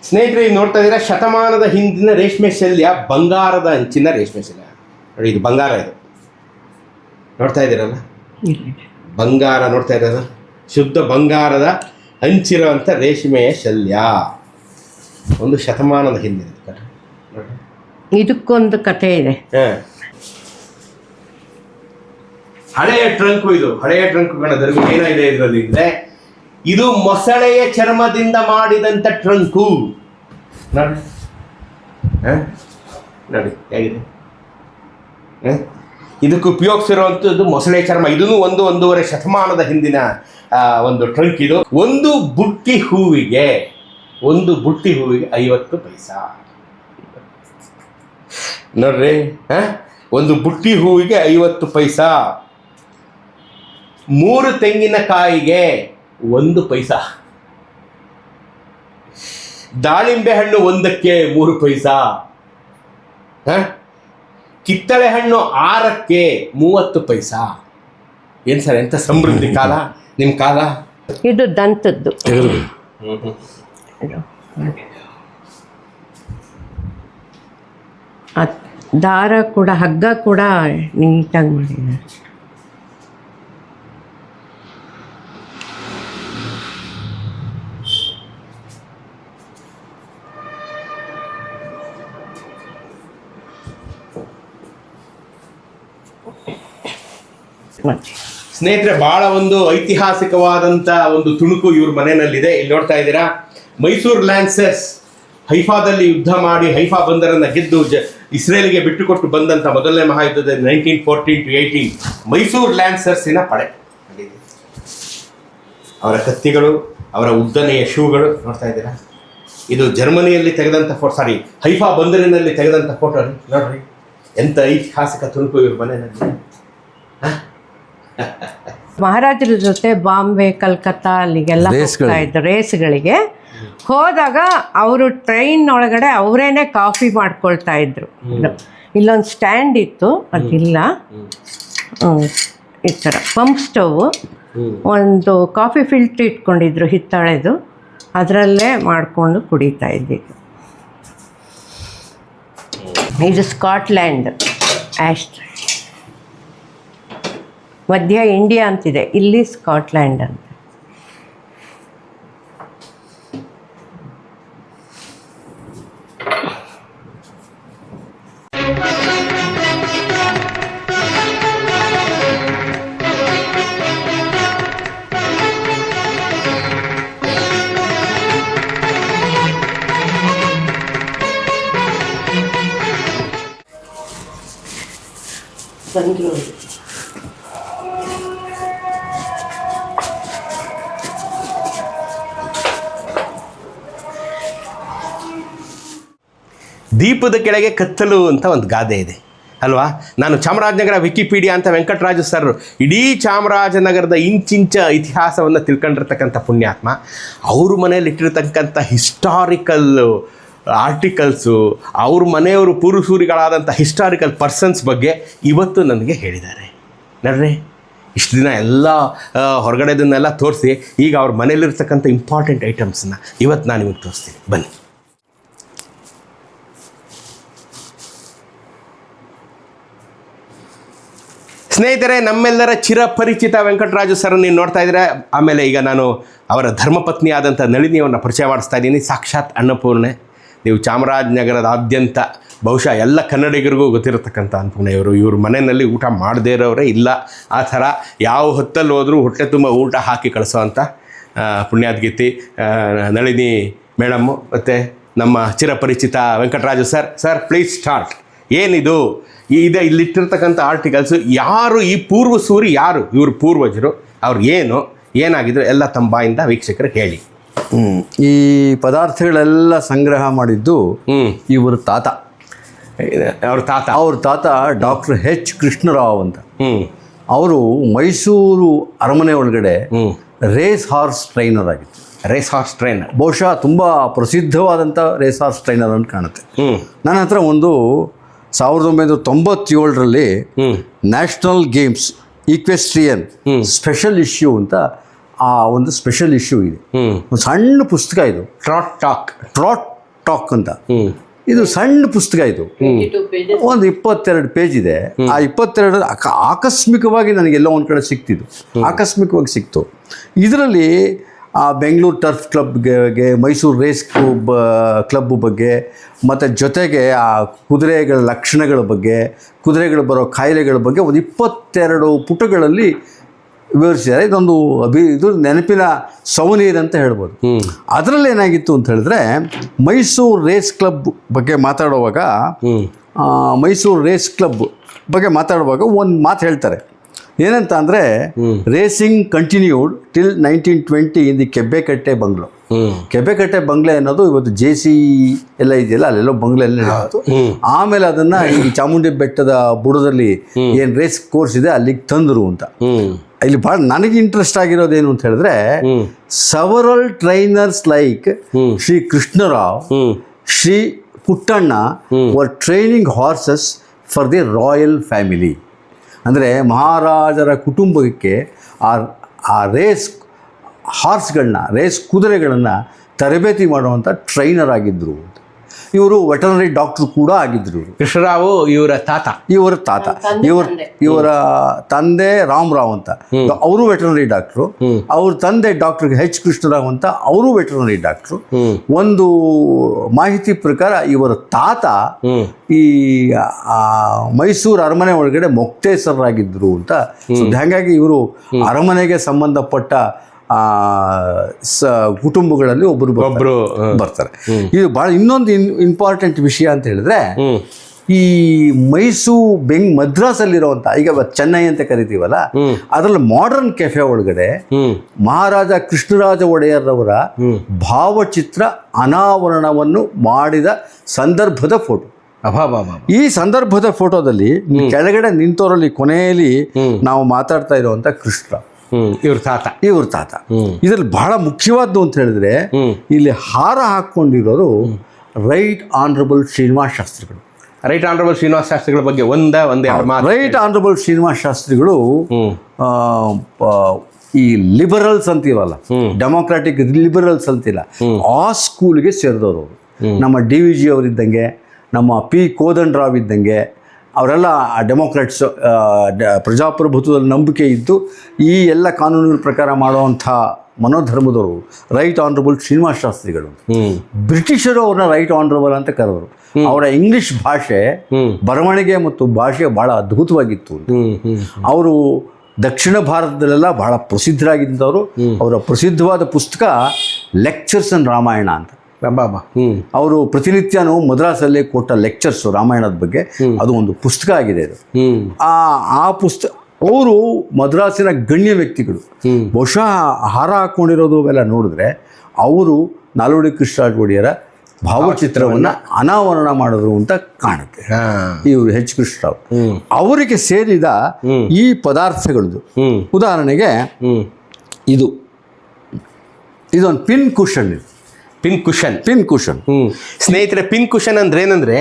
ಸ್ನೇಹಿತರೆ, ಇದು ನೋಡ್ತಾ ಇದ್ದೀರಾ ಶತಮಾನದ ಹಿಂದಿನ ರೇಷ್ಮೆ ಶಲ್ಯ, ಬಂಗಾರದ ಅಂಚಿನ ರೇಷ್ಮೆ ಶಲ್ಯ. ನೋಡಿ, ಇದು ಬಂಗಾರ. ಇದು ನೋಡ್ತಾ ಇದ್ದೀರಲ್ಲ, ಬಂಗಾರ ನೋಡ್ತಾ ಇದ್ದೀರಲ್ಲ, ಶುದ್ಧ ಬಂಗಾರದ ಹಂಚಿರುವಂಥ ರೇಷ್ಮೆಯ ಶಲ್ಯ. ಒಂದು ಶತಮಾನದ ಹಿಂದಿನ ಇದಕ್ಕೊಂದು ಕಥೆ ಇದೆ. ಹಳೆಯ ಟ್ರಂಕು. ಇದು ಹಳೆಯ ಟ್ರಂಕುಗಳ ದರ್ಗು ಏನಾಗಿದೆ ಇದರಲ್ಲಿ ಅಂದರೆ, ಇದು ಮೊಸಳೆಯ ಚರ್ಮದಿಂದ ಮಾಡಿದಂಥ ಟ್ರಂಕು. ನೋಡಿ ನೋಡಿ ಹೇಗಿದೆ. ಇದಕ್ಕೆ ಉಪಯೋಗಿಸಿರುವಂಥದ್ದು ಮೊಸಳೆ ಚರ್ಮ. ಇದೂ ಒಂದೂವರೆ ಶತಮಾನದ ಹಿಂದಿನ ಒಂದು ಟ್ರಂಕ್. ಇದು ಒಂದು ಬುಟ್ಟಿ ಹೂವಿಗೆ 50 ಪೈಸಾ. ನೋಡ್ರಿ, ಒಂದು ಬುಟ್ಟಿ ಹೂವಿಗೆ 50 ಪೈಸಾ. 3 ತೆಂಗಿನಕಾಯಿಗೆ 1 ಪೈಸಾ. ದಾಳಿಂಬೆ ಹಣ್ಣು ಒಂದಕ್ಕೆ 3 ಪೈಸಾ. ಕಿತ್ತಳೆ ಹಣ್ಣು 6ಕ್ಕೆ 30 ಪೈಸಾ. ಏನು ಸರ್, ಎಂಥ ಸಮೃದ್ಧಿ ಕಾಲ ನಿಮ್ಮ ಕಾಲ. ಇದು ದಂತದ್ದು. ದಾರ ಕೂಡ, ಹಗ್ಗ ಕೂಡ ನೀಟಾಗಿ ಮಾಡಿದ್ದಾರೆ. ಸ್ನೇಹಿತರೆ, ಬಹಳ ಒಂದು ಐತಿಹಾಸಿಕವಾದಂಥ ಒಂದು ತುಣುಕು ಇವ್ರ ಮನೆಯಲ್ಲಿದೆ. ಇಲ್ಲಿ ನೋಡ್ತಾ ಇದ್ದೀರಾ, ಮೈಸೂರು ಲ್ಯಾನ್ಸರ್ಸ್ ಹೈಫಾದಲ್ಲಿ ಯುದ್ಧ ಮಾಡಿ ಹೈಫಾ ಬಂದರನ್ನು ಗೆದ್ದು ಇಸ್ರೇಲ್ಗೆ ಬಿಟ್ಟುಕೊಟ್ಟು ಬಂದಂಥ ಮೊದಲನೇ ಮಹಾಯುದ್ಧದಲ್ಲಿ 1914-18 ಮೈಸೂರು ಲ್ಯಾನ್ಸರ್ಸಿನ ಪಡೆ. ಅವರ ಕತ್ತಿಗಳು, ಅವರ ಉದ್ದನೆಯ ಶೂಗಳು ನೋಡ್ತಾ ಇದ್ದೀರಾ. ಇದು ಜರ್ಮನಿಯಲ್ಲಿ ತೆಗೆದಂಥ ಹೈಫಾ ಬಂದರಿನಲ್ಲಿ ತೆಗೆದಂಥ ಫೋಟೋ ನೋಡ್ರಿ. ಎಂಥ ಐತಿಹಾಸಿಕ ತುಣುಕು ಇವ್ರ ಮನೆಯಲ್ಲಿ. ಮಹಾರಾಜರ ಜೊತೆ ಬಾಂಬೆ, ಕಲ್ಕತ್ತಾ ಅಲ್ಲಿಗೆಲ್ಲ ಹೋಗ್ತಾ ಇದ್ರು ರೇಸ್ಗಳಿಗೆ. ಹೋದಾಗ ಅವರು ಟ್ರೈನ್ ಒಳಗಡೆ ಅವರೇನೆ ಕಾಫಿ ಮಾಡ್ಕೊಳ್ತಾ ಇದ್ರು. ಇಲ್ಲೊಂದು ಸ್ಟ್ಯಾಂಡ್ ಇತ್ತು, ಅದಿಲ್ಲ. ಈ ಥರ ಪಂಪ್ ಸ್ಟವ್, ಒಂದು ಕಾಫಿ ಫಿಲ್ಟ್ರ್ ಇಟ್ಕೊಂಡಿದ್ರು ಹಿತ್ತಾಳೆದು, ಅದರಲ್ಲೇ ಮಾಡಿಕೊಂಡು ಕುಡಿತಾ ಇದ್ದಿದ್ದು. ಇದು ಸ್ಕಾಟ್ಲ್ಯಾಂಡ್ ಆಸ್ಟ್ರೆ. ಮಧ್ಯ ಇಂಡಿಯಾ ಅಂತಿದೆ, ಇಲ್ಲಿ ಸ್ಕಾಟ್ಲ್ಯಾಂಡ್ ಅಂತ. ದೀಪದ ಕೆಳಗೆ ಕತ್ತಲು ಅಂತ ಒಂದು ಗಾದೆ ಇದೆ ಅಲ್ವಾ. ನಾನು ಚಾಮರಾಜನಗರ ವಿಕಿಪೀಡಿಯಾ ಅಂತ ವೆಂಕಟರಾಜು ಸರ್ ಇಡೀ ಚಾಮರಾಜನಗರದ ಇಂಚಿಂಚ ಇತಿಹಾಸವನ್ನು ತಿಳ್ಕೊಂಡಿರ್ತಕ್ಕಂಥ ಪುಣ್ಯಾತ್ಮ. ಅವ್ರ ಮನೇಲಿ ಇಟ್ಟಿರ್ತಕ್ಕಂಥ ಹಿಸ್ಟಾರಿಕಲ್ ಆರ್ಟಿಕಲ್ಸು, ಅವ್ರ ಮನೆಯವರು ಪೂರ್ವಸೂರಿಗಳಾದಂಥ ಹಿಸ್ಟಾರಿಕಲ್ ಪರ್ಸನ್ಸ್ ಬಗ್ಗೆ ಇವತ್ತು ನನಗೆ ಹೇಳಿದ್ದಾರೆ. ನೋಡ್ರಿ, ಇಷ್ಟು ದಿನ ಎಲ್ಲ ಹೊರಗಡೆದನ್ನೆಲ್ಲ ತೋರಿಸಿ, ಈಗ ಅವ್ರ ಮನೇಲಿರ್ತಕ್ಕಂಥ ಇಂಪಾರ್ಟೆಂಟ್ ಐಟಮ್ಸನ್ನ ಇವತ್ತು ನಾನು ನಿಮಗೆ ತೋರಿಸ್ತೀನಿ. ಬನ್ನಿ. ಸ್ನೇಹಿತರೆ, ನಮ್ಮೆಲ್ಲರ ಚಿರಪರಿಚಿತ ವೆಂಕಟರಾಜು ಸರ್ ನೀವು ನೋಡ್ತಾ ಇದ್ದೀರಾ. ಆಮೇಲೆ ಈಗ ನಾನು ಅವರ ಧರ್ಮಪತ್ನಿ ಆದಂಥ ನಳಿನಿಯನ್ನು ಪರಿಚಯ ಮಾಡಿಸ್ತಾ ಇದ್ದೀನಿ. ಸಾಕ್ಷಾತ್ ಅನ್ನಪೂರ್ಣೆ. ನೀವು ಚಾಮರಾಜನಗರದಾದ್ಯಂತ ಬಹುಶಃ ಎಲ್ಲ ಕನ್ನಡಿಗರಿಗೂ ಗೊತ್ತಿರತಕ್ಕಂಥ ಅನ್ನಪೂರ್ಣೆ ಇವರು. ಇವ್ರ ಮನೆಯಲ್ಲಿ ಊಟ ಮಾಡದೇ ಇರೋರೇ ಇಲ್ಲ. ಆ ಥರ ಯಾವ ಹೊತ್ತಲ್ಲಿ ಹೋದರೂ ಹೊಟ್ಟೆ ತುಂಬ ಊಟ ಹಾಕಿ ಕಳಿಸೋವಂಥ ಪುಣ್ಯಾದ್ಗೀತಿ ನಳಿನಿ ಮೇಡಮ್ಮು ಮತ್ತು ನಮ್ಮ ಚಿರಪರಿಚಿತ Venkataraju sir. Sir, please start. ಏನಿದು ಇಲ್ಲಿಟ್ಟಿರ್ತಕ್ಕಂಥ ಆರ್ಟಿಕಲ್ಸು? ಯಾರು ಈ ಪೂರ್ವಸೂರಿ? ಯಾರು ಇವರು ಪೂರ್ವಜರು? ಅವ್ರು ಏನಾಗಿದ್ರು ಎಲ್ಲ ತಮ್ಮ ಬಾಯಿಂದ ವೀಕ್ಷಕರಿಗೆ ಹೇಳಿ. ಈ ಪದಾರ್ಥಗಳೆಲ್ಲ ಸಂಗ್ರಹ ಮಾಡಿದ್ದು ಇವ್ರ ತಾತ. ಅವ್ರ ತಾತ ಡಾಕ್ಟರ್ H. ಕೃಷ್ಣರಾವ್ ಅಂತ. ಅವರು ಮೈಸೂರು ಅರಮನೆ ಒಳಗಡೆ ರೇಸ್ ಹಾರ್ಸ್ ಟ್ರೈನರ್ ಆಗಿತ್ತು. ರೇಸ್ ಹಾರ್ಸ್ ಟ್ರೈನರ್ ಬಹುಶಃ ತುಂಬ ಪ್ರಸಿದ್ಧವಾದಂಥ ರೇಸ್ ಹಾರ್ಸ್ ಟ್ರೈನರ್ ಅಂತ ಕಾಣುತ್ತೆ. ನನ್ನ ಹತ್ರ ಒಂದು 1997ರಲ್ಲಿ national games equestrian special issue ಅಂತ ಆ ಒಂದು ಸ್ಪೆಷಲ್ ಇಶ್ಯೂ ಇದೆ. ಹ್ಮ್. ಒಂದು ಸಣ್ಣ ಪುಸ್ತಕ ಇದು, ಟ್ರಾಟ್ ಟಾಕ್ ಅಂತ. ಹ್ಮ್. ಇದು ಸಣ್ಣ ಪುಸ್ತಕ ಇದು, ಒಂದು 22 ಪೇಜ್ ಇದೆ. ಆ 22 ಆಕಸ್ಮಿಕವಾಗಿ ನನಗೆಲ್ಲ ಒಂದು ಕಡೆ ಸಿಕ್ತಿದ್ದು, ಆಕಸ್ಮಿಕವಾಗಿ ಸಿಕ್ತು. ಇದರಲ್ಲಿ ಆ ಬೆಂಗಳೂರು ಟರ್ಫ್ ಕ್ಲಬ್ಗೆ, ಮೈಸೂರು ರೇಸ್ ಕ್ಲಬ್ ಬಗ್ಗೆ, ಮತ್ತು ಜೊತೆಗೆ ಆ ಕುದುರೆಗಳ ಲಕ್ಷಣಗಳ ಬಗ್ಗೆ, ಕುದುರೆಗಳು ಬರೋ ಕಾಯಿಲೆಗಳ ಬಗ್ಗೆ ಒಂದು 22 ಪುಟಗಳಲ್ಲಿ ವಿವರಿಸಿದ್ದಾರೆ. ಇದೊಂದು ಇದು ನೆನಪಿನ ಸೌನೀರು ಅಂತ ಹೇಳ್ಬೋದು. ಅದರಲ್ಲಿ ಏನಾಗಿತ್ತು ಅಂತ ಹೇಳಿದ್ರೆ, ಮೈಸೂರು ರೇಸ್ ಕ್ಲಬ್ ಬಗ್ಗೆ ಮಾತಾಡುವಾಗ ಒಂದು ಮಾತು ಹೇಳ್ತಾರೆ. ಏನಂತ ಅಂದರೆ, racing continued till 1920 in the Kebbekatte bungalow. Kebbekatte bungalow ಅನ್ನೋದು ಇವತ್ತು JC ಎಲ್ಲ ಇದೆಯಲ್ಲ, ಅಲ್ಲೆಲ್ಲೋ ಬಂಗ್ಲೆ ಎಲ್ಲ ಇತ್ತು. ಆಮೇಲೆ ಅದನ್ನು ಈ ಚಾಮುಂಡಿ ಬೆಟ್ಟದ ಬುಡದಲ್ಲಿ ಏನು ರೇಸ್ ಕೋರ್ಸ್ ಇದೆ ಅಲ್ಲಿಗೆ ತಂದರು ಅಂತ. ಇಲ್ಲಿ ಭಾಳ ನನಗೆ ಇಂಟ್ರೆಸ್ಟ್ ಆಗಿರೋದೇನು ಅಂತ ಹೇಳಿದ್ರೆ, ಸವರಲ್ trainers like Shri Krishnarao, Shri Puttanna var training horses for the royal family. ಅಂದರೆ ಮಹಾರಾಜರ ಕುಟುಂಬಕ್ಕೆ ಆ ರೇಸ್ ಹಾರ್ಸ್ಗಳನ್ನ, ರೇಸ್ ಕುದುರೆಗಳನ್ನು ತರಬೇತಿ ಮಾಡುವಂಥ ಟ್ರೈನರ್ ಆಗಿದ್ದರು. ಇವರು ವೆಟರ್ನರಿ ಡಾಕ್ಟ್ರು ಕೂಡ ಆಗಿದ್ದರು. ಕೃಷ್ಣರಾವು ಇವರ ತಾತ. ಇವರ ತಂದೆ ರಾಮರಾವ್ ಅಂತ, ಅವರು ವೆಟರ್ನರಿ ಡಾಕ್ಟ್ರು. ಅವ್ರ ತಂದೆ ಡಾಕ್ಟರ್ H. ಕೃಷ್ಣರಾವ್ ಅಂತ, ಅವರು ವೆಟರ್ನರಿ ಡಾಕ್ಟ್ರು. ಒಂದು ಮಾಹಿತಿ ಪ್ರಕಾರ ಇವರ ತಾತ ಈ ಮೈಸೂರು ಅರಮನೆ ಒಳಗಡೆ ಮೊಕ್ತೇಸರಾಗಿದ್ದರು ಅಂತ. ಹಾಗಾಗಿ ಇವರು ಅರಮನೆಗೆ ಸಂಬಂಧಪಟ್ಟ ಕುಟುಂಬಗಳಲ್ಲಿ ಒಬ್ಬರು ಬರ್ತಾರೆ. ಇದು ಭಾಳ ಇನ್ನೊಂದು ಇಂಪಾರ್ಟೆಂಟ್ ವಿಷಯ ಅಂತ ಹೇಳಿದ್ರೆ, ಈ ಮದ್ರಾಸಲ್ಲಿರುವಂಥ, ಈಗ ಚೆನ್ನೈ ಅಂತ ಕರಿತೀವಲ್ಲ, ಅದರಲ್ಲಿ ಮಾಡರ್ನ್ ಕೆಫೆ ಒಳಗಡೆ ಮಹಾರಾಜ ಕೃಷ್ಣರಾಜ ಒಡೆಯರ್ರವರ ಭಾವಚಿತ್ರ ಅನಾವರಣವನ್ನು ಮಾಡಿದ ಸಂದರ್ಭದ ಫೋಟೋ. ಈ ಸಂದರ್ಭದ ಫೋಟೋದಲ್ಲಿ ಕೆಳಗಡೆ ನಿಂತವರಲ್ಲಿ ಕೊನೆಯಲ್ಲಿ ನಾವು ಮಾತಾಡ್ತಾ ಇರುವಂತ ಕೃಷ್ಣ, ಇವ್ರ ತಾತ. ಇದ್ರಲ್ಲಿ ಬಹಳ ಮುಖ್ಯವಾದ್ದು ಅಂತ ಹೇಳಿದ್ರೆ, ಇಲ್ಲಿ ಹಾರ ಹಾಕೊಂಡಿರೋರು ರೈಟ್ ಆನರಬಲ್ ಶ್ರೀನಿವಾಸ ಶಾಸ್ತ್ರಿಗಳು. ರೈಟ್ ಆನರಬಲ್ ಶ್ರೀನಿವಾಸ ಶಾಸ್ತ್ರಿಗಳ ಬಗ್ಗೆ ರೈಟ್ ಆನರಬಲ್ ಶ್ರೀನಿವಾಸ ಶಾಸ್ತ್ರಿಗಳು ಈ ಲಿಬರಲ್ಸ್ ಅಂತೀವಲ್ಲ, ಡೆಮೋಕ್ರಾಟಿಕ್ ಲಿಬರಲ್ಸ್ ಅಂತಿಲ್ಲ, ಆ ಸ್ಕೂಲ್ಗೆ ಸೇರಿದವರು. ನಮ್ಮ DVG ಅವರಿದ್ದಂಗೆ, ನಮ್ಮ P. ಕೋದಂಡರಾವ್ ಇದ್ದಂಗೆ ಅವರೆಲ್ಲ ಡೆಮೋಕ್ರಾಟ್ಸ್, ಪ್ರಜಾಪ್ರಭುತ್ವದಲ್ಲಿ ನಂಬಿಕೆ ಇದ್ದು ಈ ಎಲ್ಲ ಕಾನೂನುಗಳ ಪ್ರಕಾರ ಮಾಡುವಂಥ ಮನೋಧರ್ಮದವರು ರೈಟ್ ಆನರಬಲ್ ಶ್ರೀನಿವಾಸ ಶಾಸ್ತ್ರಿಗಳು. ಬ್ರಿಟಿಷರು ಅವ್ರನ್ನ ರೈಟ್ ಆನರಬಲ್ ಅಂತ ಕರೆದರು. ಅವರ ಇಂಗ್ಲಿಷ್ ಭಾಷೆ, ಬರವಣಿಗೆ ಮತ್ತು ಭಾಷೆ ಬಹಳ ಅದ್ಭುತವಾಗಿತ್ತು. ಅವರು ದಕ್ಷಿಣ ಭಾರತದಲ್ಲೆಲ್ಲ ಬಹಳ ಪ್ರಸಿದ್ಧರಾಗಿದ್ದವರು. ಅವರ ಪ್ರಸಿದ್ಧವಾದ ಪುಸ್ತಕ ಲೆಕ್ಚರ್ಸ್ ಅಂಡ್ ರಾಮಾಯಣ ಅಂತ. ಅವರು ಪ್ರತಿನಿತ್ಯನೂ ಮದ್ರಾಸಲ್ಲಿ ಕೊಟ್ಟ ಲೆಕ್ಚರ್ಸ್ ರಾಮಾಯಣದ ಬಗ್ಗೆ, ಅದು ಒಂದು ಪುಸ್ತಕ ಆಗಿದೆ. ಅದು ಆ ಪುಸ್ತಕ, ಅವರು ಮದ್ರಾಸಿನ ಗಣ್ಯ ವ್ಯಕ್ತಿಗಳು. ಬಹುಶಃ ಹಾರ ಹಾಕ್ಕೊಂಡಿರೋದು ಅವೆಲ್ಲ ನೋಡಿದ್ರೆ ಅವರು ನಾಲ್ವಡಿ ಕೃಷ್ಣರಾಜ ಒಡೆಯರ ಭಾವಚಿತ್ರವನ್ನು ಅನಾವರಣ ಮಾಡಿದ್ರು ಅಂತ ಕಾಣುತ್ತೆ. ಇವರು H. ಕೃಷ್ಣರಾವ್ ಅವರಿಗೆ ಸೇರಿದ ಈ ಪದಾರ್ಥಗಳದ್ದು ಉದಾಹರಣೆಗೆ ಇದೊಂದು ಪಿನ್ ಕುಷನ್. ಪಿನ್ ಕುಷನ್ ಸ್ನೇಹಿತರೆ, ಪಿನ್ ಕುಷನ್ ಅಂದ್ರೆ ಏನಂದ್ರೆ,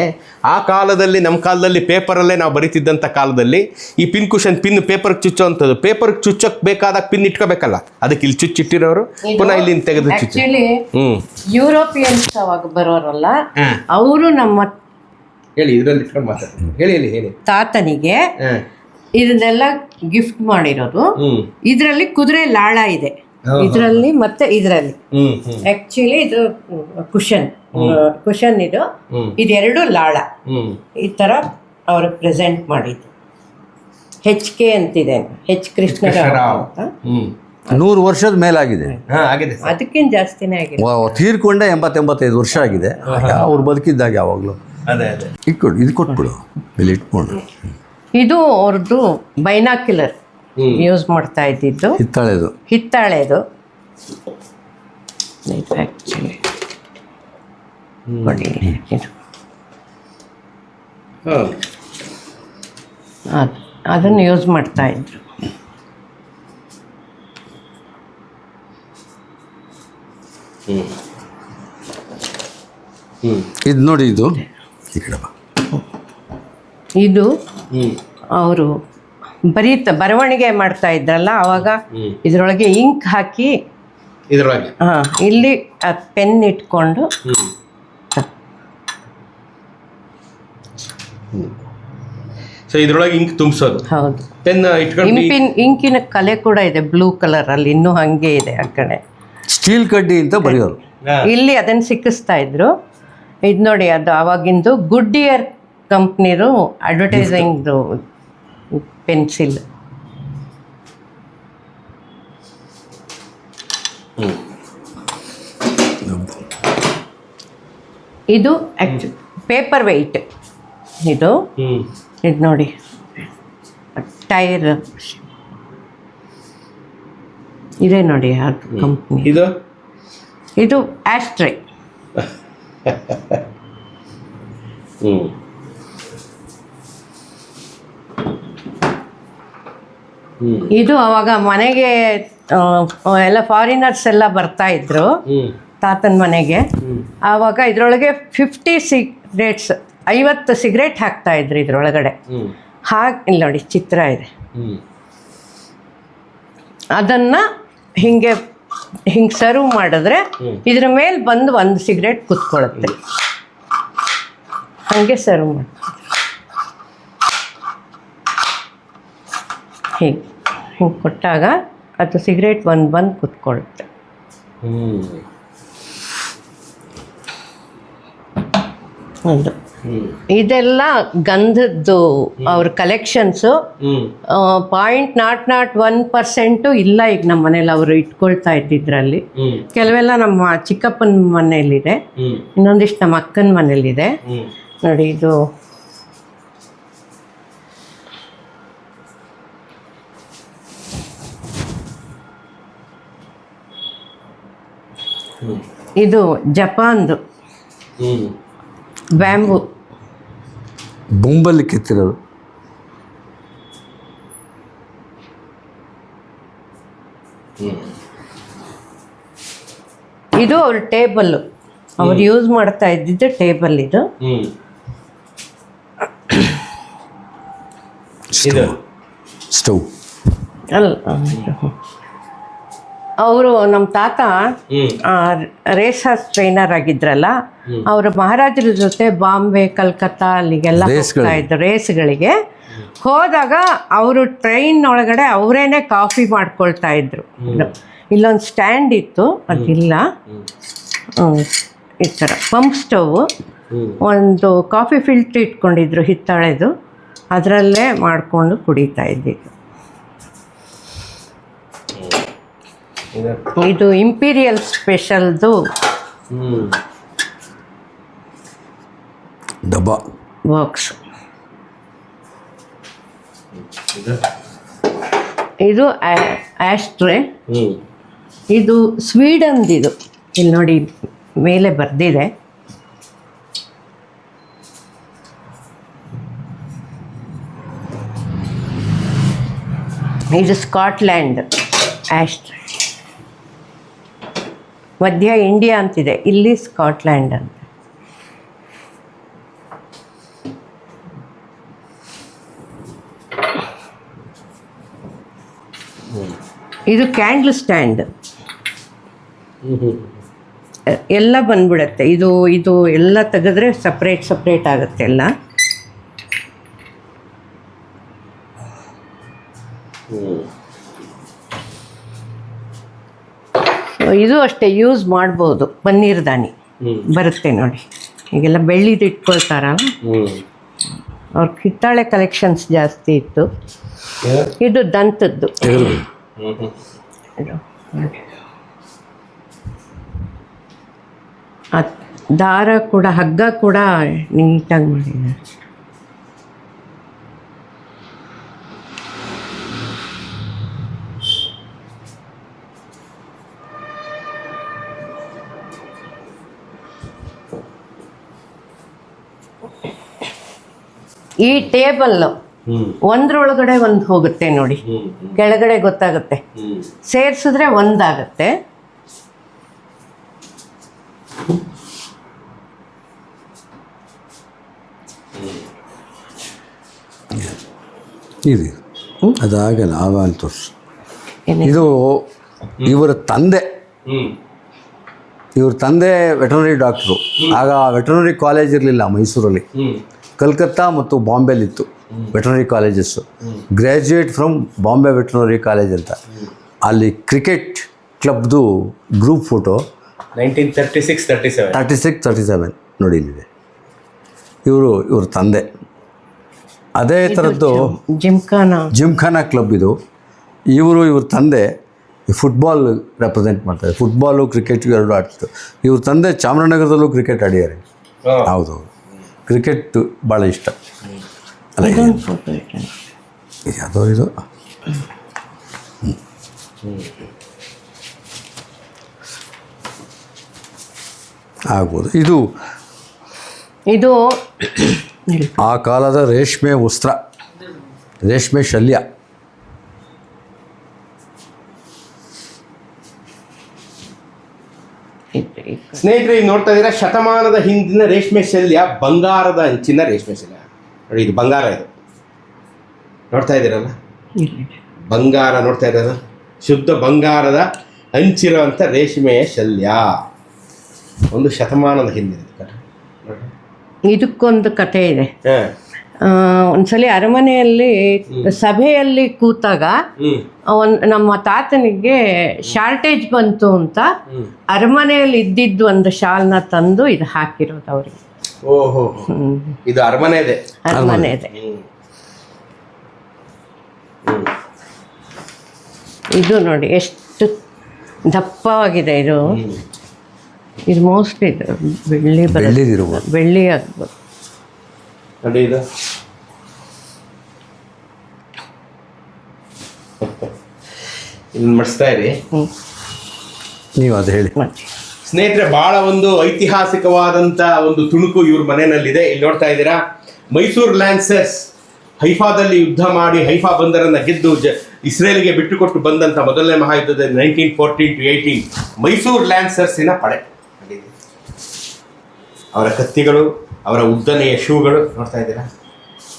ಆ ಕಾಲದಲ್ಲಿ, ನಮ್ಮ ಕಾಲದಲ್ಲಿ ಪೇಪರಲ್ಲೇ ನಾವು ಬರೀತಿದ್ದಂಥ ಕಾಲದಲ್ಲಿ ಈ ಪಿನ್ ಕುಷನ್, ಪೇಪರ್ಗೆ ಚುಚ್ಚುವಂಥದ್ದು. ಪೇಪರ್ಗೆ ಚುಚ್ಚಕ್ಕೆ ಬೇಕಾದಾಗ ಪಿನ್ ಇಟ್ಕೋಬೇಕಲ್ಲ, ಅದಕ್ಕೆ ಇಲ್ಲಿ ಚುಚ್ಚಿಟ್ಟಿರೋರು ಪುನಃ ಇಲ್ಲಿ ತೆಗೆದು ಚುಚ್ಚಿ. ಯುರೋಪಿಯನ್ಸ್ ಅವಾಗ ಬರೋರಲ್ಲ, ಅವರು ನಮ್ಮ ಹೇಳಿ ಇದರಲ್ಲಿ ಇಟ್ಕೊಂಡು ಮಾತಾಡ್ತೀನಿ. ಹೇಳಿ ತಾತನಿಗೆ ಇದನ್ನೆಲ್ಲ ಗಿಫ್ಟ್ ಮಾಡಿರೋದು. ಇದರಲ್ಲಿ ಕುದುರೆ ಲಾಳ ಇದೆ, ಇದರಲ್ಲಿ ಮತ್ತೆ ಇದರಲ್ಲಿ. ಆಕ್ಚುಲಿ ಇದು ಕುಷನ್ ಇದೆರಡು ಲಾಳ ಈ ತರ ಅವರು ಪ್ರೆಸೆಂಟ್ ಮಾಡಿದ್ದು. HK ಅಂತಿದೆ, H. ಕೃಷ್ಣರಾವ್ ಅಂತ. 100 ವರ್ಷದ ಮೇಲಾಗಿದೆ, ಅದಕ್ಕಿಂತ ಜಾಸ್ತಿನೇ ಆಗಿದೆ. ತೀರ್ಕೊಂಡೆ 80-85 ವರ್ಷ ಆಗಿದೆ. ಅವ್ರು ಬದುಕಿದ್ದಾಗ ಯಾವಾಗಲೂ ಇದು ಕೊಟ್ಬಿಡು, ಇಲ್ಲಿ ಇಟ್ಕೊಂಡು. ಇದು ಅವ್ರದ್ದು ಬೈನಾಕ್ಯುಲರ್ ಯೂಸ್ ಮಾಡ್ತಾ ಇದ್ದಿದ್ದು, ಹಿತ್ತಾಳೆದು. ಆ್ಯಕ್ಚುಲಿ ಅದನ್ನು ಯೂಸ್ ಮಾಡ್ತಾ ಇದ್ರು. ಇದು ನೋಡಿ, ಇದು ಈ ಕಡೆ ಇದು ಅವರು ಬರವಣಿಗೆ ಮಾಡ್ತಾ ಇದ್ರಲ್ಲ ಅವಾಗ ಇದರೊಳಗೆ ಇಂಕ್ ಹಾಕಿ ಇದ್ರೊಳಗೆ ಇಲ್ಲಿ ಪೆನ್ ಇಟ್ಕೊಂಡು ಸೊ ಇದ್ರೊಳಗೆ ಇಂಕ್ ತುಂಬಿಸೋದು. ಹೌದು, ಪೆನ್ ಇಟ್ಕೊಂಡು ಇಂಕಿನ ಕಲೆ ಕೂಡ ಇದೆ ಬ್ಲೂ ಕಲರ್ ಅಲ್ಲಿ, ಇನ್ನೂ ಹಂಗೆ ಇದೆ ಆ ಕಡೆ. ಸ್ಟೀಲ್ ಕಡ್ಡಿ ಅಂತ ಬರೆಯೋರು. ಇಲ್ಲಿ ಅದನ್ನು ಸಿಕ್ಕಿಸ್ತಾ ಇದ್ರು. ಇದು ನೋಡಿ, ಅದು ಆವಾಗಿಂದು ಗುಡ್ಡಿಯರ್ ಕಂಪ್ನಿದು ಅಡ್ವರ್ಟೈಸಿಂಗ್ದು ಪೆನ್ಸಿಲ್. ಇದು ಪೇಪರ್ ವೆಯ್ಟ್. ಇದು ನೋಡಿ ಟೈರ್ ಇದೆ ನೋಡಿ ಆ ಕಂಪ್ನಿ. ಇದು ಆಸ್ಟ್ರೇ. ಇದು ಅವಾಗ ಮನೆಗೆ ಎಲ್ಲ ಫಾರಿನರ್ಸ್ ಎಲ್ಲ ಬರ್ತಾ ಇದ್ರು ತಾತನ ಮನೆಗೆ. ಆವಾಗ ಇದರೊಳಗೆ 50 ಸಿಗರೇಟ್ಸ್ 50 ಸಿಗರೇಟ್ ಹಾಕ್ತಾ ಇದ್ರು ಇದ್ರೊಳಗಡೆ. ಹಾಗೆ ಇಲ್ಲಿ ನೋಡಿ ಚಿತ್ರ ಇದೆ. ಅದನ್ನು ಹಿಂಗೆ ಸರ್ವ್ ಮಾಡಿದ್ರೆ ಇದ್ರ ಮೇಲೆ ಬಂದು 1 ಸಿಗರೇಟ್ ಕುತ್ಕೊಳ್ಳುತ್ತೆ. ಹಾಗೆ ಸರ್ವ್ ಮಾಡಿ ಹೀಗೆ ಕೊಟ್ಟಾಗ ಅದು ಸಿಗರೇಟ್ ಬಂದು ಕುತ್ಕೊಳ್ಳುತ್ತೆ. ಹೌದು, ಇದೆಲ್ಲ ಗಂಧದ್ದು ಅವ್ರ ಕಲೆಕ್ಷನ್ಸು. 0.001% ಇಲ್ಲ ಈಗ ನಮ್ಮ ಮನೇಲಿ ಅವರು ಇಟ್ಕೊಳ್ತಾ ಇದ್ದಿದ್ರಲ್ಲಿ. ಕೆಲವೆಲ್ಲ ನಮ್ಮ ಚಿಕ್ಕಪ್ಪನ ಮನೇಲಿದೆ, ಇನ್ನೊಂದಿಷ್ಟು ನಮ್ಮ ಅಕ್ಕನ ಮನೇಲಿದೆ. ನೋಡಿ ಇದು ಇದು ಜಪಾನ್ದು ಬ್ಯಾಂಬೂ ಬೊಂಬಲ್ಲಿ ಕೆತ್ತಿರೋದು. ಇದು ಅವ್ರ ಟೇಬಲ್ಲು, ಅವ್ರು ಯೂಸ್ ಮಾಡ್ತಾ ಇದ್ದಿದ್ದು ಟೇಬಲ್ ಇದು. ಸ್ಟವ್ ಅಲ್ಲ, ಅವರು ನಮ್ಮ ತಾತ ರೇಸ್ ಹಾರ್ಸ್ ಟ್ರೈನರ್ ಆಗಿದ್ರಲ್ಲ, ಅವರು ಮಹಾರಾಜರ ಜೊತೆ ಬಾಂಬೆ ಕಲ್ಕತ್ತಾ ಅಲ್ಲಿಗೆಲ್ಲ ಹೋಗ್ತಾ ಇದ್ರು ರೇಸ್ಗಳಿಗೆ. ಹೋದಾಗ ಅವರು ಟ್ರೈನ್ ಒಳಗಡೆ ಅವರೇನೆ ಕಾಫಿ ಮಾಡ್ಕೊಳ್ತಾ ಇದ್ರು. ಇಲ್ಲೊಂದು ಸ್ಟ್ಯಾಂಡ್ ಇತ್ತು, ಅದಿಲ್ಲ. ಈ ಥರ ಪಂಪ್ ಸ್ಟವ್, ಒಂದು ಕಾಫಿ ಫಿಲ್ಟ್ರ್ ಇಟ್ಕೊಂಡಿದ್ರು ಹಿತ್ತಾಳೆದು, ಅದರಲ್ಲೇ ಮಾಡಿಕೊಂಡು ಕುಡಿತಾ ಇದ್ದಿದ್ದು. ಇದು ಇಂಪೀರಿಯಲ್ ಸ್ಪೆಷಲ್ದು ಡಬ್ಬ ಬಾಕ್ಸ್. ಇದು ಆಸ್ಟ್ರೇ. ಇದು ಸ್ವೀಡನ್ದಿದು, ಇಲ್ಲಿ ನೋಡಿ ಮೇಲೆ ಬರೆದಿದೆ. ಇದು ಸ್ಕಾಟ್ಲ್ಯಾಂಡ್ ಆಸ್ಟ್ರೇ. ಮಧ್ಯ ಇಂಡಿಯಾ ಅಂತಿದೆ, ಇಲ್ಲಿ ಸ್ಕಾಟ್ಲ್ಯಾಂಡ್ ಅಂತ. ಇದು ಕ್ಯಾಂಡಲ್ ಸ್ಟ್ಯಾಂಡ್. ಎಲ್ಲ ಬಂದ್ಬಿಡತ್ತೆ. ಇದು ಎಲ್ಲ ತೆಗೆದ್ರೆ ಸಪ್ರೇಟ್ ಆಗುತ್ತೆ ಎಲ್ಲ. ಇದು ಅಷ್ಟೇ ಯೂಸ್ ಮಾಡ್ಬೋದು. ಪನ್ನೀರ್ ದಾನಿ ಬರುತ್ತೆ ನೋಡಿ, ಈಗೆಲ್ಲ ಬೆಳ್ಳಿದು ಇಟ್ಕೊಳ್ತಾರಲ್ಲ, ಅವ್ರ ಕಿತ್ತಾಳೆ ಕಲೆಕ್ಷನ್ಸ್ ಜಾಸ್ತಿ ಇತ್ತು. ಇದು ದಂತದ್ದು. ದಾರ ಕೂಡ, ಹಗ್ಗ ಕೂಡ ನೀಟಾಗಿ ಮಾಡಿದ್ದಾರೆ. ಈ ಟೇಬಲ್ಲು ಒಂದ್ರೊಳಗಡೆ ಒಂದು ಹೋಗುತ್ತೆ ನೋಡಿ, ಕೆಳಗಡೆ ಗೊತ್ತಾಗುತ್ತೆ, ಸೇರಿಸಿದ್ರೆ ಒಂದಾಗುತ್ತೆ. ಇದು ಅದಾಗಲ್ಲ ಆವಾಗ ತೋರಿಸು. ಏನೇ ಇದು ಇವರ ತಂದೆ, ಇವ್ರ ತಂದೆ ವೆಟರ್ನರಿ ಡಾಕ್ಟ್ರು. ಆಗ ವೆಟರ್ನರಿ ಕಾಲೇಜ್ ಇರಲಿಲ್ಲ ಮೈಸೂರಲ್ಲಿ, ಕಲ್ಕತ್ತಾ ಮತ್ತು ಬಾಂಬೆಲಿತ್ತು veterinary colleges. Graduate from Bombay veterinary college ಅಂತ. ಅಲ್ಲಿ ಕ್ರಿಕೆಟ್ ಕ್ಲಬ್ದು ಗ್ರೂಪ್ ಫೋಟೋ 1936-37 ನೋಡಿ ಇಲ್ಲಿದೆ. ಇವ್ರ ತಂದೆ. ಅದೇ ಥರದ್ದು ಜಿಮ್ಖಾನಾ ಕ್ಲಬ್ ಇದು. ಇವ್ರ ತಂದೆ ಫುಟ್ಬಾಲ್ ರೆಪ್ರೆಸೆಂಟ್ ಮಾಡ್ತಾರೆ. ಫುಟ್ಬಾಲು ಕ್ರಿಕೆಟ್ ಎರಡು ಆಡ್ತಿದ್ರು. ಇವ್ರ ತಂದೆ ಚಾಮರಾಜನಗರದಲ್ಲೂ ಕ್ರಿಕೆಟ್ ಆಡಿದ್ದಾರೆ. ಹೌದು, ಕ್ರಿಕೆಟ್ ಭಾಳ ಇಷ್ಟ. ಅಲ್ಲ ಯಾವುದೋ ಇದು ಆಗ್ಬೋದು. ಇದು ಆ ಕಾಲದ ರೇಷ್ಮೆ ವಸ್ತ್ರ, ರೇಷ್ಮೆ ಶಲ್ಯ. ಸ್ನೇಹಿತರೆ, ಈಗ ನೋಡ್ತಾ ಇದ್ದೀರಾ ಶತಮಾನದ ಹಿಂದಿನ ರೇಷ್ಮೆ ಶಲ್ಯ, ಬಂಗಾರದ ಅಂಚಿನ ರೇಷ್ಮೆ ಶಲ್ಯ. ನೋಡಿ, ಇದು ಬಂಗಾರ. ಇದು ನೋಡ್ತಾ ಇದ್ದೀರಲ್ಲ, ಬಂಗಾರ ನೋಡ್ತಾ ಇದ್ದೀರಲ್ಲ, ಶುದ್ಧ ಬಂಗಾರದ ಅಂಚಿರುವಂಥ ರೇಷ್ಮೆಯ ಶಲ್ಯ. ಒಂದು ಶತಮಾನದ ಹಿಂದಿನ. ಇದಕ್ಕೊಂದು ಕಥೆ ಇದೆ. ಹಾಂ, ಒಂದ್ಸಲಿ ಅರಮನೆಯಲ್ಲಿ ಸಭೆಯಲ್ಲಿ ಕೂತಾಗ ನಮ್ಮ ತಾತನಿಗೆ ಶಾರ್ಟೇಜ್ ಬಂತು ಅಂತ ಅರಮನೆಯಲ್ಲಿ ಇದ್ದಿದ್ದು ಒಂದು ಶಾಲ್ನ ತಂದು ಇದು ಹಾಕಿರೋದು ಅವ್ರಿಗೆ. ಓಹೋ, ಇದು ಅರಮನೆ ಇದೆ. ಇದು ನೋಡಿ ಎಷ್ಟು ದಪ್ಪವಾಗಿದೆ. ಇದು ಮೋಸ್ಟ್ಲಿ ಇದು ಬೆಳ್ಳಿ ಆಗ್ಬೋದು ನೋಡಿ. ಇದು ಇದನ್ನ ಮಾಡಿಸ್ತಾ ಇರಿ ನೀವು, ಅದು ಹೇಳಿ. ಸ್ನೇಹಿತರೆ, ಬಹಳ ಒಂದು ಐತಿಹಾಸಿಕವಾದಂಥ ಒಂದು ತುಣುಕು ಇವ್ರ ಮನೆಯಲ್ಲಿದೆ. ಇಲ್ಲಿ ನೋಡ್ತಾ ಇದ್ದೀರಾ, ಮೈಸೂರು ಲ್ಯಾನ್ಸರ್ಸ್ ಹೈಫಾದಲ್ಲಿ ಯುದ್ಧ ಮಾಡಿ ಹೈಫಾ ಬಂದರನ್ನು ಗೆದ್ದು ಇಸ್ರೇಲ್ಗೆ ಬಿಟ್ಟುಕೊಟ್ಟು ಬಂದಂಥ ಮೊದಲನೇ ಮಹಾಯುದ್ಧದಲ್ಲಿ 1914-18 ಮೈಸೂರು ಲ್ಯಾನ್ಸರ್ಸಿನ ಪಡೆ. ಅವರ ಕತ್ತಿಗಳು, ಅವರ ಉದ್ದನೆಯ ಶೂಗಳು ನೋಡ್ತಾ ಇದ್ದೀರಾ.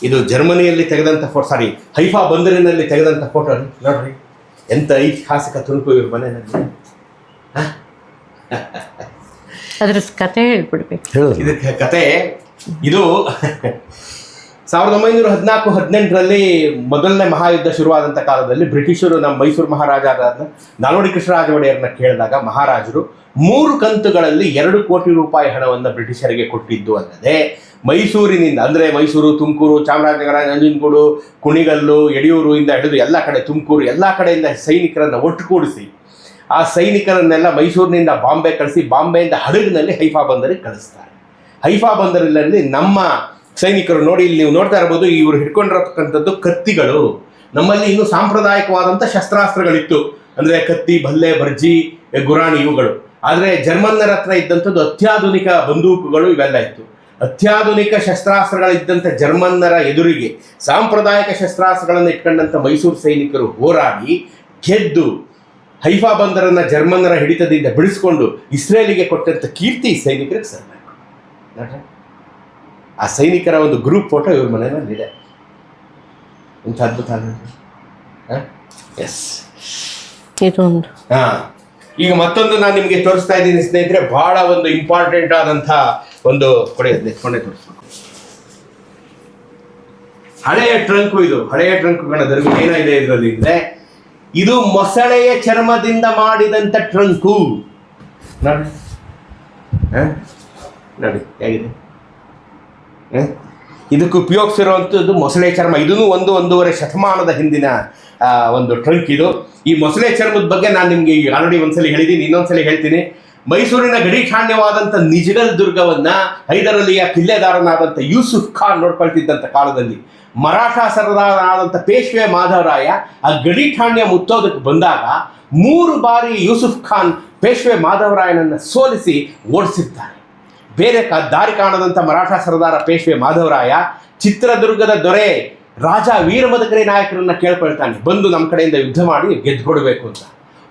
ಇದು ಜರ್ಮನಿಯಲ್ಲಿ ತೆಗೆದಂಥ ಹೈಫಾ ಬಂದರಿನಲ್ಲಿ ತೆಗೆದಂಥ ಫೋಟೋ ನೋಡ್ರಿ. ಎಂಥ ಐತಿಹಾಸಿಕ ತುಣುಕು ಇವ್ರ ಮನೆಯಲ್ಲಿ. ಅದ್ರ ಕತೆ ಹೇಳ್ಬಿಡ್ಬೇಕು. ಇದಕ್ಕೆ ಕತೆ ಇದು 1914-18 ಮೊದಲನೇ ಮಹಾಯುದ್ಧ ಶುರುವಾದಂಥ ಕಾಲದಲ್ಲಿ ಬ್ರಿಟಿಷರು ನಮ್ಮ ಮೈಸೂರು ಮಹಾರಾಜ ನಾಲ್ವಡಿ ಕೃಷ್ಣರಾಜ ಒಡೆಯರನ್ನ ಕೇಳಿದಾಗ ಮಹಾರಾಜರು 3 ಕಂತುಗಳಲ್ಲಿ 2 ಕೋಟಿ ರೂಪಾಯಿ ಹಣವನ್ನು ಬ್ರಿಟಿಷರಿಗೆ ಕೊಟ್ಟಿದ್ದು ಅಲ್ಲದೆ ಮೈಸೂರಿನಿಂದ, ಅಂದರೆ ಮೈಸೂರು, ತುಮಕೂರು, ಚಾಮರಾಜನಗರ, ನಂಜನಗೂಡು, ಕುಣಿಗಲ್ಲು, ಯಡಿಯೂರು ಇಂದ ಹಿಡಿದು ಎಲ್ಲ ಕಡೆ, ತುಮಕೂರು ಎಲ್ಲ ಕಡೆಯಿಂದ ಸೈನಿಕರನ್ನು ಒಟ್ಟುಗೂಡಿಸಿ ಆ ಸೈನಿಕರನ್ನೆಲ್ಲ ಮೈಸೂರಿನಿಂದ ಬಾಂಬೆ ಕಳಿಸಿ, ಬಾಂಬೆಯಿಂದ ಹಡಗಿನಲ್ಲಿ ಹೈಫಾ ಬಂದರಿಗೆ ಕಳಿಸ್ತಾರೆ. ಹೈಫಾ ಬಂದರಲ್ಲಿ ನಮ್ಮ ಸೈನಿಕರು ನೋಡಿ, ಇಲ್ಲಿ ನೀವು ನೋಡ್ತಾ ಇರ್ಬೋದು, ಇವರು ಹಿಡ್ಕೊಂಡಿರತಕ್ಕಂಥದ್ದು ಕತ್ತಿಗಳು. ನಮ್ಮಲ್ಲಿ ಇನ್ನೂ ಸಾಂಪ್ರದಾಯಿಕವಾದಂಥ ಶಸ್ತ್ರಾಸ್ತ್ರಗಳಿತ್ತು, ಅಂದರೆ ಕತ್ತಿ, ಭಲ್ಲೆ, ಬರ್ಜಿ, ಗುರಾಣಿ ಇವುಗಳು. ಆದರೆ ಜರ್ಮನ್ನರ ಹತ್ರ ಇದ್ದಂಥದ್ದು ಅತ್ಯಾಧುನಿಕ ಬಂದೂಕುಗಳು ಇವೆಲ್ಲ ಇತ್ತು. ಅತ್ಯಾಧುನಿಕ ಶಸ್ತ್ರಾಸ್ತ್ರಗಳಿದ್ದಂಥ ಜರ್ಮನ್ನರ ಎದುರಿಗೆ ಸಾಂಪ್ರದಾಯಿಕ ಶಸ್ತ್ರಾಸ್ತ್ರಗಳನ್ನು ಇಟ್ಕೊಂಡಂಥ ಮೈಸೂರು ಸೈನಿಕರು ಹೋರಾಡಿ ಗೆದ್ದು ಹೈಫಾ ಬಂದರನ್ನು ಜರ್ಮನ್ನರ ಹಿಡಿತದಿಂದ ಬಿಡಿಸ್ಕೊಂಡು ಇಸ್ರೇಲಿಗೆ ಕೊಟ್ಟಂಥ ಕೀರ್ತಿ ಸೈನಿಕರಿಗೆ ಸಲ್ಲಬೇಕು. ಆ ಸೈನಿಕರ ಒಂದು ಗ್ರೂಪ್ ಫೋಟೋ ಇವ್ರ ಮನೆಯಲ್ಲಿದೆ. ಇಂಥ ಅದ್ಭುತ. ಎಸ್, ಇದೊಂದು. ಹಾಂ, ಈಗ ಮತ್ತೊಂದು ನಾನು ನಿಮಗೆ ತೋರಿಸ್ತಾ ಇದ್ದೀನಿ ಸ್ನೇಹಿತರೆ. ಬಹಳ ಒಂದು ಇಂಪಾರ್ಟೆಂಟ್ ಆದಂಥ ಒಂದು ಕೊಂಡೆ ತೋರಿಸ್ಬೇಕು. ಹಳೆಯ ಟ್ರಂಕು. ಇದು ಹಳೆಯ ಟ್ರಂಕುಗಳ ದರ್ಗ ಏನಾಗಿದೆ ಇದರಲ್ಲಿ ಅಂದರೆ, ಇದು ಮೊಸಳೆಯ ಚರ್ಮದಿಂದ ಮಾಡಿದಂಥ ಟ್ರಂಕು. ನೋಡಿ ನೋಡಿ ಹೇಗಿದೆ. ಇದಕ್ಕೆ ಉಪಯೋಗಿಸಿರುವಂಥದ್ದು ಮೊಸಳೆ ಚರ್ಮ. ಇದೂ 1-1.5 ಶತಮಾನದ ಹಿಂದಿನ ಒಂದು ಟ್ರಂಕ್ ಇದು. ಈ ಮೊಸಳೆ ಚರ್ಮದ ಬಗ್ಗೆ ನಾನು ನಿಮಗೆ ಆಲ್ರೆಡಿ ಒಂದ್ಸಲಿ ಹೇಳಿದ್ದೀನಿ, ಇನ್ನೊಂದ್ಸಲಿ ಹೇಳ್ತೀನಿ. ಮೈಸೂರಿನ ಗಡಿ ಠಾಣ್ಯವಾದಂಥ ನಿಜಗಲ್ ದುರ್ಗವನ್ನು ಹೈದರಲಿಯ ಕಿಲ್ಲೆದಾರನಾದಂಥ ಯೂಸುಫ್ ಖಾನ್ ನೋಡ್ಕೊಳ್ತಿದ್ದಂಥ ಕಾಲದಲ್ಲಿ ಮರಾಠ ಸರದಾರನಾದಂಥ ಪೇಶ್ವೆ ಮಾಧವರಾಯ ಆ ಗಡಿ ಠಾಣ್ಯ ಮುತ್ತೋದಕ್ಕೆ ಬಂದಾಗ 3 ಬಾರಿ ಯೂಸುಫ್ ಖಾನ್ ಪೇಶ್ವೆ ಮಾಧವರಾಯನನ್ನು ಸೋಲಿಸಿ ಓಡಿಸಿರ್ತಾರೆ. ಬೇರೆ ದಾರಿ ಕಾಣದಂಥ ಮರಾಠ ಸರದಾರ ಪೇಶ್ವೆ ಮಾಧವರಾಯ ಚಿತ್ರದುರ್ಗದ ದೊರೆ ರಾಜ ವೀರಮದಕರಿ ನಾಯಕರನ್ನ ಕೇಳ್ಕೊಳ್ತಾನೆ, ಬಂದು ನಮ್ಮ ಕಡೆಯಿಂದ ಯುದ್ಧ ಮಾಡಿ ಗೆದ್ದುಕೊಡ್ಬೇಕು ಅಂತ.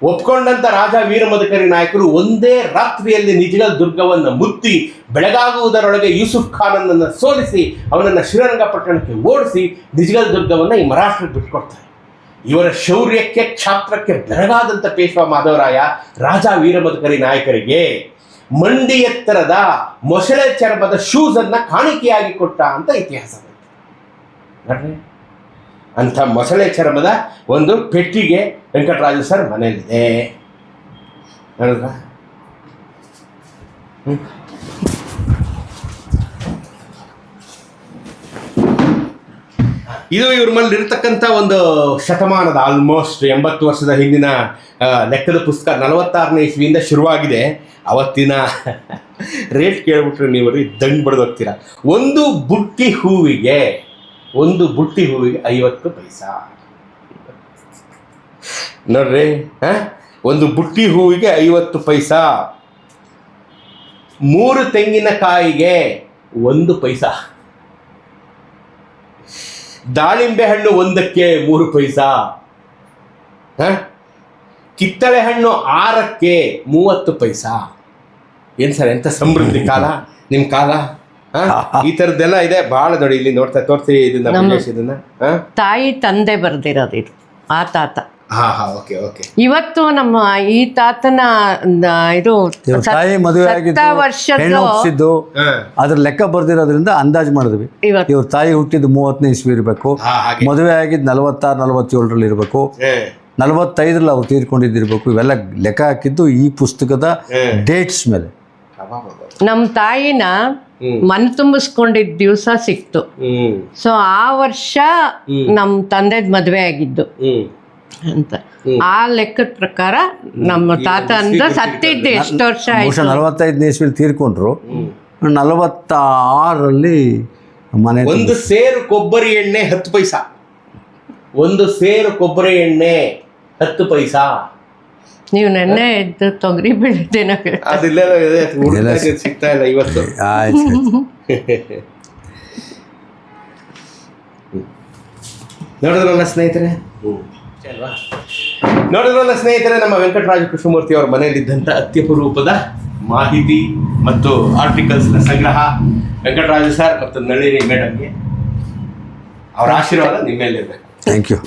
ಒಪ್ಕೊಂಡಂಥ ರಾಜ ವೀರಮದಕರಿ ನಾಯಕರು ಒಂದೇ ರಾತ್ರಿಯಲ್ಲಿ ನಿಜಗಲ್ ದುರ್ಗವನ್ನು ಮುತ್ತಿ ಬೆಳಗಾಗುವುದರೊಳಗೆ ಯೂಸುಫ್ ಖಾನನ್ನು ಸೋಲಿಸಿ ಅವನನ್ನು ಶ್ರೀರಂಗಪಟ್ಟಣಕ್ಕೆ ಓಡಿಸಿ ನಿಜಗಲ್ ದುರ್ಗವನ್ನು ಈ ಮರಾಠರಿಗೆ ಬಿಟ್ಕೊಡ್ತಾರೆ. ಇವರ ಶೌರ್ಯಕ್ಕೆ ಕ್ಷಾತ್ರಕ್ಕೆ ಬೆರಗಾದಂಥ ಪೇಶ್ವ ಮಾಧವರಾಯ ರಾಜ ವೀರಮಧುಕರಿ ನಾಯಕರಿಗೆ ಮಂಡಿ ಎತ್ತರದ ಮೊಸಳೆ ಚರ್ಮದ ಶೂಸ್ ಅನ್ನ ಕಾಣಿಕೆಯಾಗಿ ಕೊಟ್ಟ ಅಂತ ಇತಿಹಾಸ ನೋಡ್ರಿ. ಅಂಥ ಮೊಸಳೆ ಚರ್ಮದ ಒಂದು ಪೆಟ್ಟಿಗೆ ವೆಂಕಟರಾಜು ಸರ್ ಮನೆಯಲ್ಲಿದೆ ನೋಡಿದ್ರ. ಇದು ಇವ್ರ ಮನೇಲಿ ಇರ್ತಕ್ಕಂಥ ಒಂದು ಶತಮಾನದ ಆಲ್ಮೋಸ್ಟ್ 80 ವರ್ಷದ ಹಿಂದಿನ ಲೆಕ್ಕದ ಪುಸ್ತಕ. 46ನೇ ಇಸ್ವಿಯಿಂದ ಶುರುವಾಗಿದೆ. ಅವತ್ತಿನ ರೇಟ್ ಕೇಳ್ಬಿಟ್ರೆ ನೀವು ದಂಡ್ ಬಡ್ದು ಹೋಗ್ತೀರಾ. ಒಂದು ಬುಟ್ಟಿ ಹೂವಿಗೆ 50 ಪೈಸಾ ನೋಡ್ರಿ. ಒಂದು ಬುಟ್ಟಿ ಹೂವಿಗೆ 50 ಪೈಸಾ. 3 ತೆಂಗಿನಕಾಯಿಗೆ 1 ಪೈಸಾ. ದಾಳಿಂಬೆ ಹಣ್ಣು ಒಂದಕ್ಕೆ 3 ಪೈಸಾ. ಕಿತ್ತಳೆ ಹಣ್ಣು 6ಕ್ಕೆ 30 ಪೈಸಾ. ಏನು ಸರ್, ಎಂಥ ಸಮೃದ್ಧಿ ಕಾಲ ನಿಮ್ಮ ಕಾಲ. ಈ ಥರದ್ದೆಲ್ಲ ಇದೆ ಭಾಳ. ನೋಡಿ ಇಲ್ಲಿ ತೋರ್ತೀವಿ ಇದನ್ನ. ತಾಯಿ ತಂದೆ ಬರ್ದಿರೋದು ಇದು, ಆ ತಾತ. Okay okay. ಇವತ್ತು ನಮ್ಮ ಈ ತಾತನ ಇದು ತಾಯಿ ಮದುವೆ ಆಗಿದ್ದು ಅದ್ರ ಲೆಕ್ಕ ಬರ್ದಿರೋದ್ರಿಂದ ಅಂದಾಜು ಮಾಡಿದ್ವಿ. ಇವ್ರ ತಾಯಿ ಹುಟ್ಟಿದ್ದು 30ನೇ ಇಸ್ವಿ ಇರಬೇಕು, ಮದುವೆ ಆಗಿದ್ದು 46-47ರಲ್ಲಿ ಇರಬೇಕು, 45ರಲ್ಲಿ ಅವ್ರು ತೀರ್ಕೊಂಡಿದ್ದಿರ್ಬೇಕು. ಇವೆಲ್ಲ ಲೆಕ್ಕ ಹಾಕಿದ್ದು ಈ ಪುಸ್ತಕದ ಡೇಟ್ಸ್ ಮೇಲೆ. ನಮ್ಮ ತಾಯಿನ ಮನ್ ತುಂಬಿಸ್ಕೊಂಡಿದ್ದ ದಿವಸ ಸಿಕ್ತು. ಸೊ ಆ ವರ್ಷ ನಮ್ಮ ತಂದೆದ್ ಮದುವೆ ಆಗಿದ್ದು ಅಂತ ಆ ಲೆಕ್ಕದ ಪ್ರಕಾರ ನಮ್ಮ ತಾತ ಅಂತ ಸತ್ತಿದ್ದು ಎಷ್ಟು ವರ್ಷ ಆಯ್ತು? 45ನೇ ಇಸ್ವಿಲಿ ತೀರ್ಕೊಂಡ್ರು. 46ರಲ್ಲಿ ಮನೆ. ಒಂದು ಸೇರು ಕೊಬ್ಬರಿ ಎಣ್ಣೆ 10 ಪೈಸಾ. 1 ಸೇರು ಕೊಬ್ಬರಿ ಎಣ್ಣೆ 10 ಪೈಸಾ. ನೀವು ನೆನ್ನೆ ಇದ್ದು ತೊಗರಿ ಬೆಳೆದೇನ ಅದಿಲ್ಲ ಸಿಗ್ತಾ ಇಲ್ಲ ಇವತ್ತು. ನೋಡಿದ್ರಲ್ಲ ಸ್ನೇಹಿತರೆ, ನಮ್ಮ ವೆಂಕಟರಾಜ ಕೃಷ್ಣಮೂರ್ತಿ ಅವರ ಮನೆಯಲ್ಲಿದ್ದಂಥ ಅತ್ಯಪರೂಪದ ಮಾಹಿತಿ ಮತ್ತು ಆರ್ಟಿಕಲ್ಸ್ನ ಸಂಗ್ರಹ. ವೆಂಕಟರಾಜು ಸರ್ ಮತ್ತು ನಳಿನಿ ಮೇಡಮ್ಗೆ ಅವರ ಆಶೀರ್ವಾದ ನಿಮ್ಮ ಮೇಲಿರಬೇಕು. Thank you.